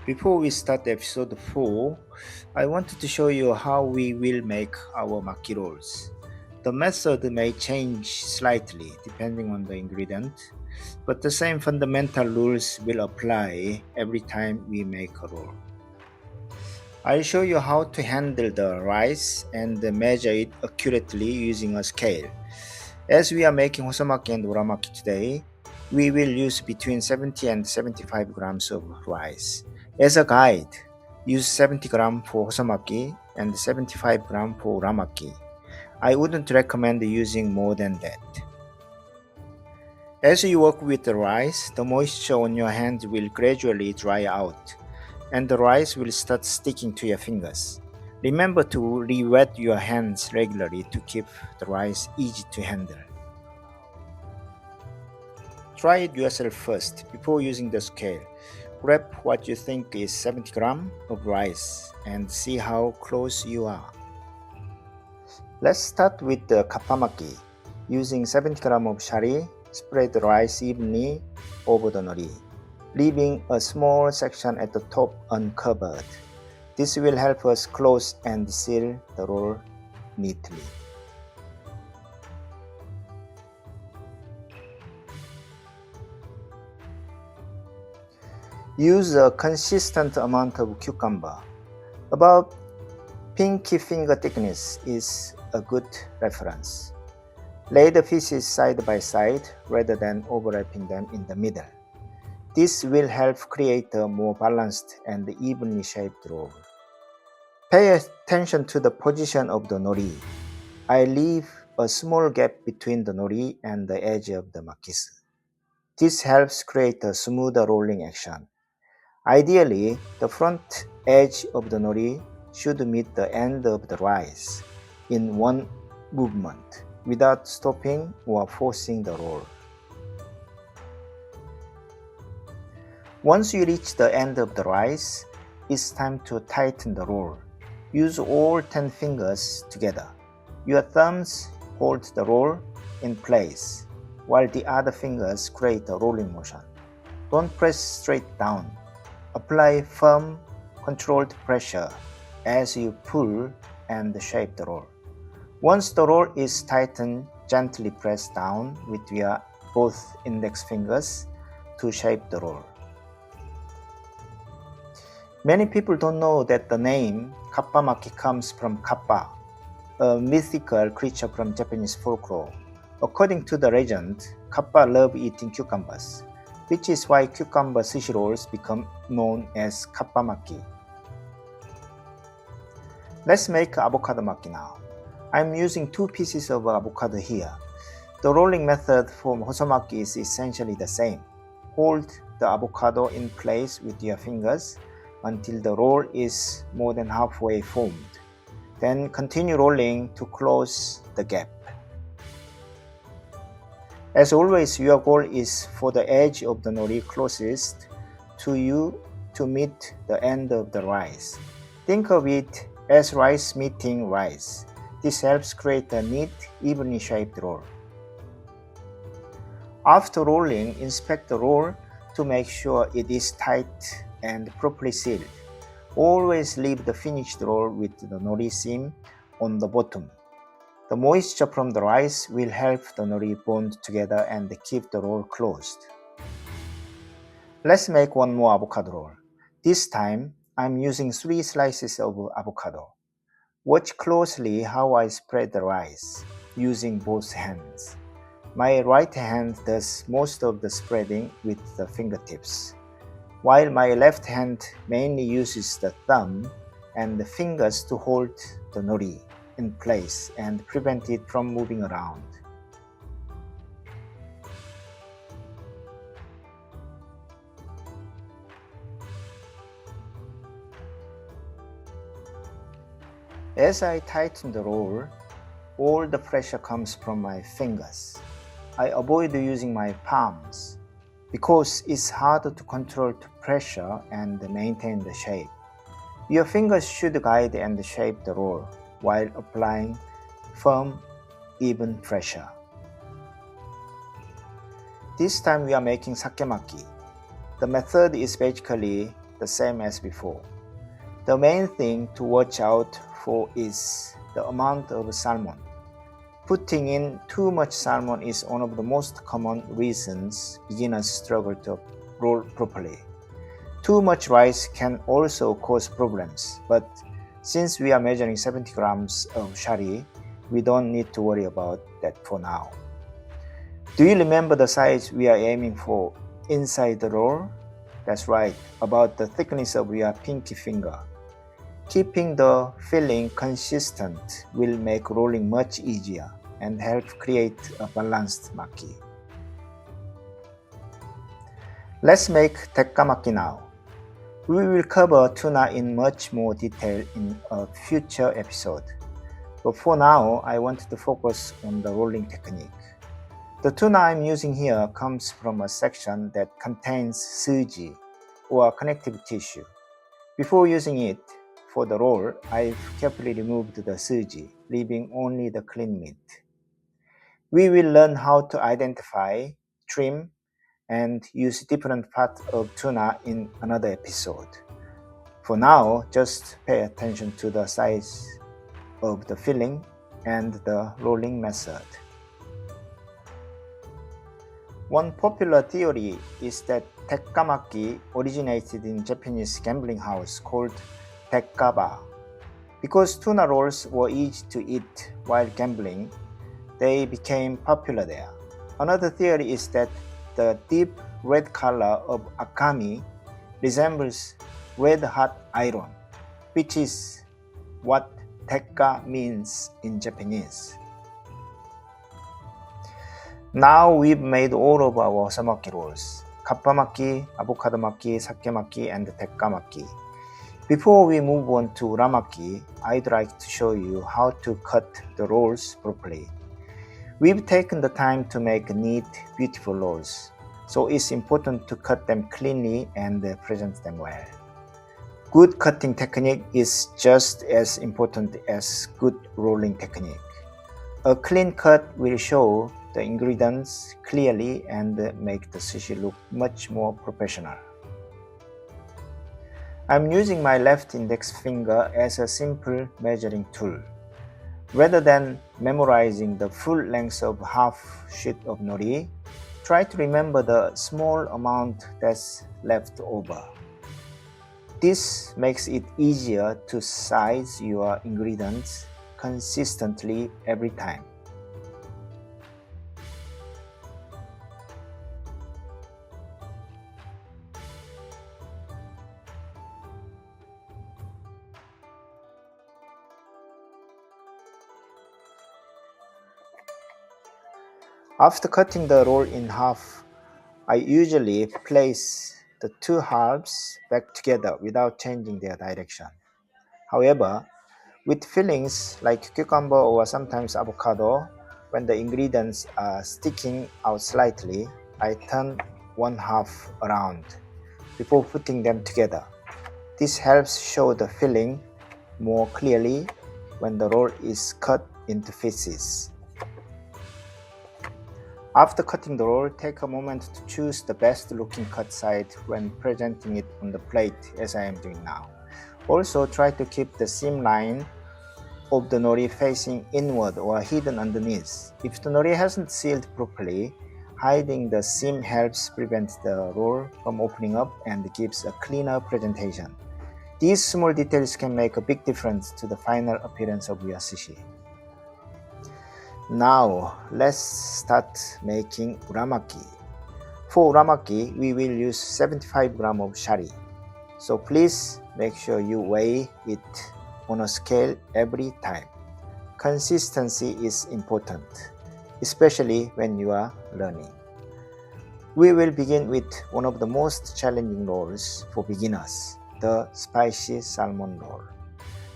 Before we start episode 4, I wanted to show you how we will make our maki rolls. The method may change slightly depending on the ingredient, but the same fundamental rules will apply every time we make a roll. I'll show you how to handle the rice and measure it accurately using a scale. As we are making Hosomaki and Uramaki today, we will use between 70 and 75 grams of rice. As a guide, use 70 grams for Hosomaki and 75 grams for Uramaki. I wouldn't recommend using more than that. As you work with the rice, the moisture on your hands will gradually dry out, and the rice will start sticking to your fingers. Remember to re-wet your hands regularly to keep the rice easy to handle. Try it yourself first before using the scale. Grab what you think is 70 grams of rice and see how close you are. Let's start with the Kappamaki. Using 70 grams of shari, spread the rice evenly over the nori, leaving a small section at the top uncovered. This will help us close and seal the roll neatly. Use a consistent amount of cucumber. About pinky finger thickness is a good reference. Lay the pieces side by side rather than overlapping them in the middle. This will help create a more balanced and evenly shaped roll. Pay attention to the position of the nori. I leave a small gap between the nori and the edge of the makisu. This helps create a smoother rolling action. Ideally, the front edge of the nori should meet the end of the rice in one movement without stopping or forcing the roll. Once you reach the end of the rice, it's time to tighten the roll. Use all 10 fingers together. Your thumbs hold the roll in place, while the other fingers create a rolling motion. Don't press straight down. Apply firm, controlled pressure as you pull and shape the roll. Once the roll is tightened, gently press down with your both index fingers to shape the roll. Many people don't know that the name Kappamaki comes from Kappa, a mythical creature from Japanese folklore. According to the legend, Kappa love eating cucumbers, which is why cucumber sushi rolls become known as Kappamaki. Let's make avocado maki now. I'm using 2 pieces of avocado here. The rolling method for Hosomaki is essentially the same. Hold the avocado in place with your fingers until the roll is more than halfway formed. Then continue rolling to close the gap. As always, your goal is for the edge of the nori closest to you to meet the end of the rice. Think of it as rice meeting rice. This helps create a neat, evenly shaped roll. After rolling, inspect the roll to make sure it is tight and properly sealed. Always leave the finished roll with the nori seam on the bottom. The moisture from the rice will help the nori bond together and keep the roll closed. Let's make one more avocado roll. This time, I'm using 3 slices of avocado. Watch closely how I spread the rice using both hands. My right hand does most of the spreading with the fingertips, while my left hand mainly uses the thumb and the fingers to hold the nori in place and prevent it from moving around. As I tighten the roll, all the pressure comes from my fingers. I avoid using my palms because it's harder to control the pressure and maintain the shape. Your fingers should guide and shape the roll while applying firm, even pressure. This time we are making sakemaki. The method is basically the the same as before. The main thing to watch out for is the amount of salmon. Putting in too much salmon is one of the most common reasons beginners struggle to roll properly. Too much rice can also cause problems, but since we are measuring 70 grams of shari, we don't need to worry about that for now. Do you remember the size we are aiming for inside the roll? That's right, about the thickness of your pinky finger. Keeping the filling consistent will make rolling much easier and help create a balanced maki. Let's make Tekkamaki now. We will cover tuna in much more detail in a future episode, but for now I want to focus on the rolling technique. The tuna I'm using here comes from a section that contains sushi or connective tissue. Before using it for the roll, I've carefully removed the sushi, leaving only the clean meat. We will learn how to identify, trim, and use different parts of tuna in another episode. For now, just pay attention to the size of the filling and the rolling method. One popular theory is that Tekkamaki originated in Japanese gambling house called Tekkaba. Because tuna rolls were easy to eat while gambling, they became popular there. Another theory is that the deep red color of akami resembles red hot iron, which is what tekka means in Japanese. Now we've made all of our Hosomaki rolls: Kappamaki, Avocado maki, Sakemaki, and Tekkamaki. Before we move on to Uramaki, I'd like to show you how to cut the rolls properly. We've taken the time to make neat, beautiful rolls, so it's important to cut them cleanly and present them well. Good cutting technique is just as important as good rolling technique. A clean cut will show the ingredients clearly and make the sushi look much more professional. I'm using my left index finger as a simple measuring tool. Rather than memorizing the full length of half sheet of nori, try to remember the small amount that's left over. This makes it easier to size your ingredients consistently every time. After cutting the roll in half, I usually place the two halves back together without changing their direction. However, with fillings like cucumber or sometimes avocado, when the ingredients are sticking out slightly, I turn one half around before putting them together. This helps show the filling more clearly when the roll is cut into pieces. After cutting the roll, take a moment to choose the best looking cut side when presenting it on the plate as I am doing now. Also, try to keep the seam line of the nori facing inward or hidden underneath. If the nori hasn't sealed properly, hiding the seam helps prevent the roll from opening up and gives a cleaner presentation. These small details can make a big difference to the final appearance of your sushi. Now, let's start making uramaki. For uramaki, we will use 75 grams of shari. So please make sure you weigh it on a scale every time. Consistency is important, especially when you are learning. We will begin with one of the most challenging rolls for beginners, the spicy salmon roll.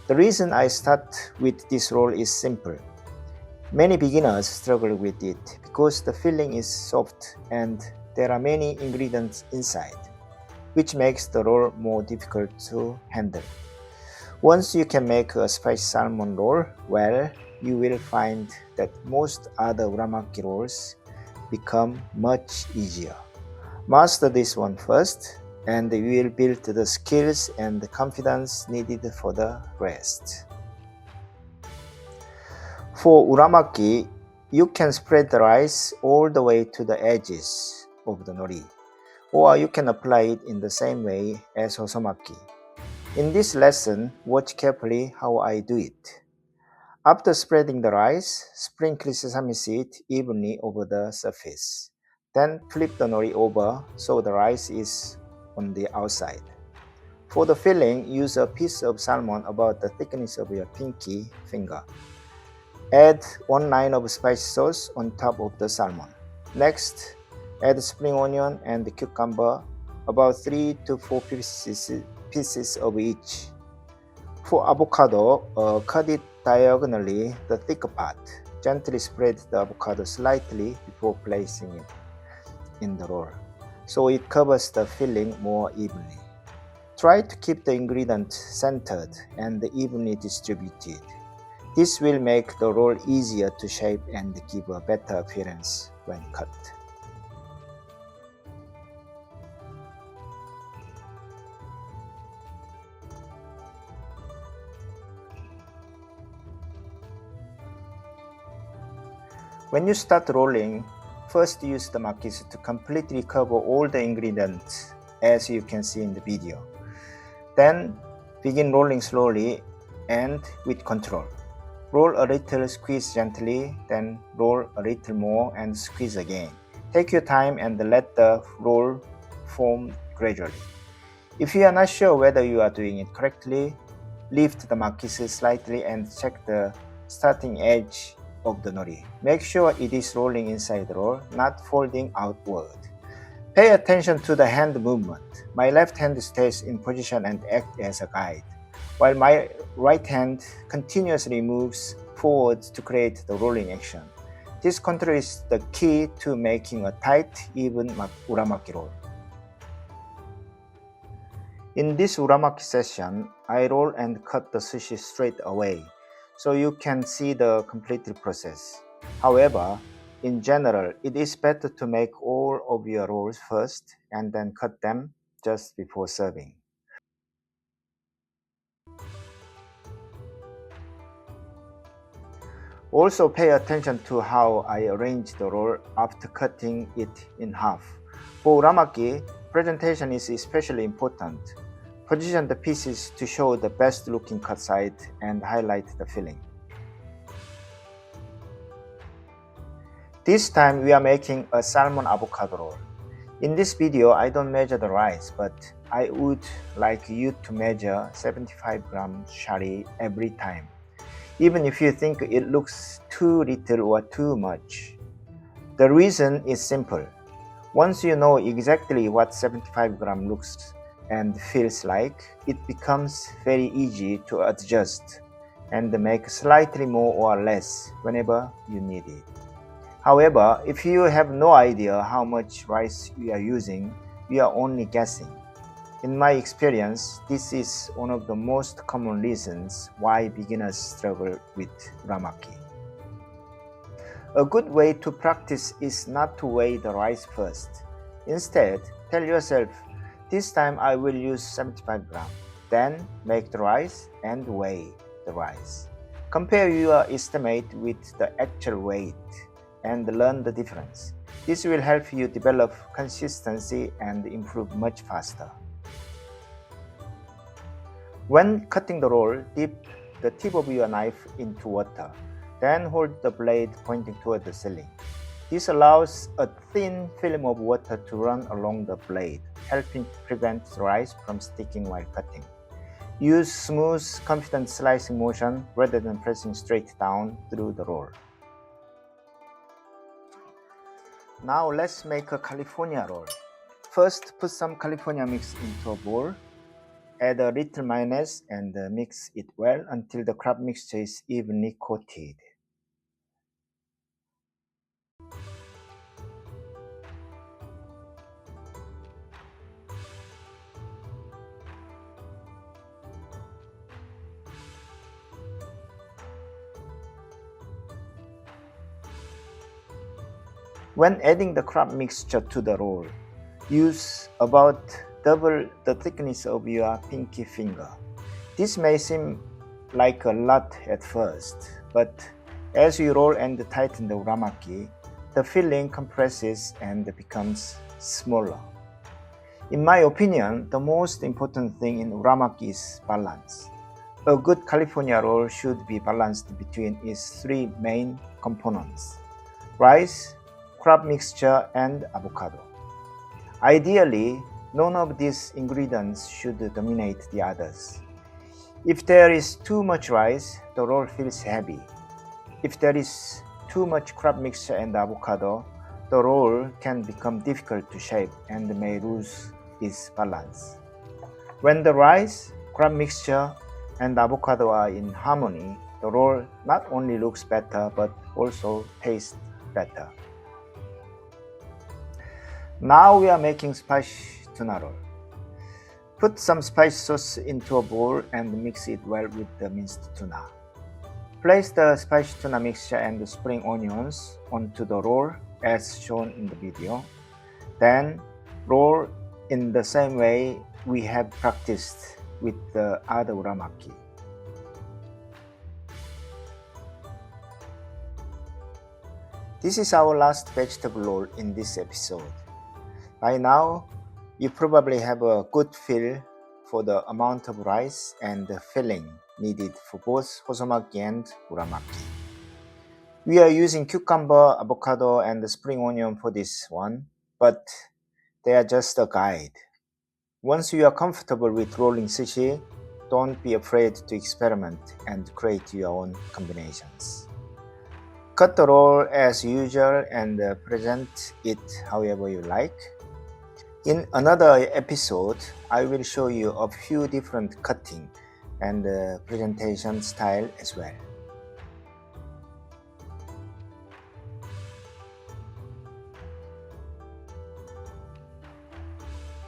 The reason I start with this roll is simple. Many beginners struggle with it because the filling is soft and there are many ingredients inside, which makes the roll more difficult to handle. Once you can make a spicy salmon roll well, you will find that most other uramaki rolls become much easier. Master this one first, and you will build the skills and the confidence needed for the rest. For uramaki, you can spread the rice all the way to the edges of the nori, or you can apply it in the same way as hosomaki. In this lesson, watch carefully how I do it. After spreading the rice, sprinkle sesame seed evenly over the surface. Then flip the nori over so the rice is on the outside. For the filling, use a piece of salmon about the thickness of your pinky finger. Add 1 line of spicy sauce on top of the salmon. Next, add spring onion and cucumber, about 3 to 4 pieces of each. For avocado, cut it diagonally, the thick part. Gently spread the avocado slightly before placing it in the roll, so it covers the filling more evenly. Try to keep the ingredients centered and evenly distributed. This will make the roll easier to shape and give a better appearance when cut. When you start rolling, first use the makisu to completely cover all the ingredients as you can see in the video. Then begin rolling slowly and with control. Roll a little, squeeze gently, then roll a little more and squeeze again. Take your time and let the roll form gradually. If you are not sure whether you are doing it correctly, lift the makisu slightly and check the starting edge of the nori. Make sure it is rolling inside the roll, not folding outward. Pay attention to the hand movement. My left hand stays in position and acts as a guide, while my right hand continuously moves forward to create the rolling action. This control is the key to making a tight, even uramaki roll. In this uramaki session, I roll and cut the sushi straight away, so you can see the complete process. However, in general, it is better to make all of your rolls first and then cut them just before serving. Also pay attention to how I arrange the roll after cutting it in half. For uramaki, presentation is especially important. Position the pieces to show the best looking cut side and highlight the filling. This time we are making a salmon avocado roll. In this video, I don't measure the rice, but I would like you to measure 75 grams shari every time, even if you think it looks too little or too much. The reason is simple. Once you know exactly what 75 grams looks and feels like, it becomes very easy to adjust and make slightly more or less whenever you need it. However, if you have no idea how much rice you are using, you are only guessing. In my experience, this is one of the most common reasons why beginners struggle with uramaki. A good way to practice is not to weigh the rice first. Instead, tell yourself, this time I will use 75 grams. Then make the rice and weigh the rice. Compare your estimate with the actual weight and learn the difference. This will help you develop consistency and improve much faster. When cutting the roll, dip the tip of your knife into water. Then hold the blade pointing toward the ceiling. This allows a thin film of water to run along the blade, helping prevent the rice from sticking while cutting. Use smooth, confident slicing motion rather than pressing straight down through the roll. Now let's make a California roll. First, put some California mix into a bowl. Add a little mayonnaise and mix it well until the crab mixture is evenly coated. When adding the crab mixture to the roll, use about double the thickness of your pinky finger. This may seem like a lot at first, but as you roll and tighten the uramaki, the filling compresses and becomes smaller. In my opinion, the most important thing in uramaki is balance. A good California roll should be balanced between its three main components: rice, crab mixture, and avocado. Ideally, none of these ingredients should dominate the others. If there is too much rice, the roll feels heavy. If there is too much crab mixture and avocado, the roll can become difficult to shape and may lose its balance. When the rice, crab mixture, and avocado are in harmony, the roll not only looks better but also tastes better. Now we are making spicy tuna roll. Put some spice sauce into a bowl and mix it well with the minced tuna. Place the spicy tuna mixture and the spring onions onto the roll as shown in the video. Then roll in the same way we have practiced with the other uramaki. This is our last vegetable roll in this episode. By now, you probably have a good feel for the amount of rice and the filling needed for both hosomaki and uramaki. We are using cucumber, avocado, and the spring onion for this one, but they are just a guide. Once you are comfortable with rolling sushi, don't be afraid to experiment and create your own combinations. Cut the roll as usual and present it however you like. In another episode, I will show you a few different cutting and presentation style as well.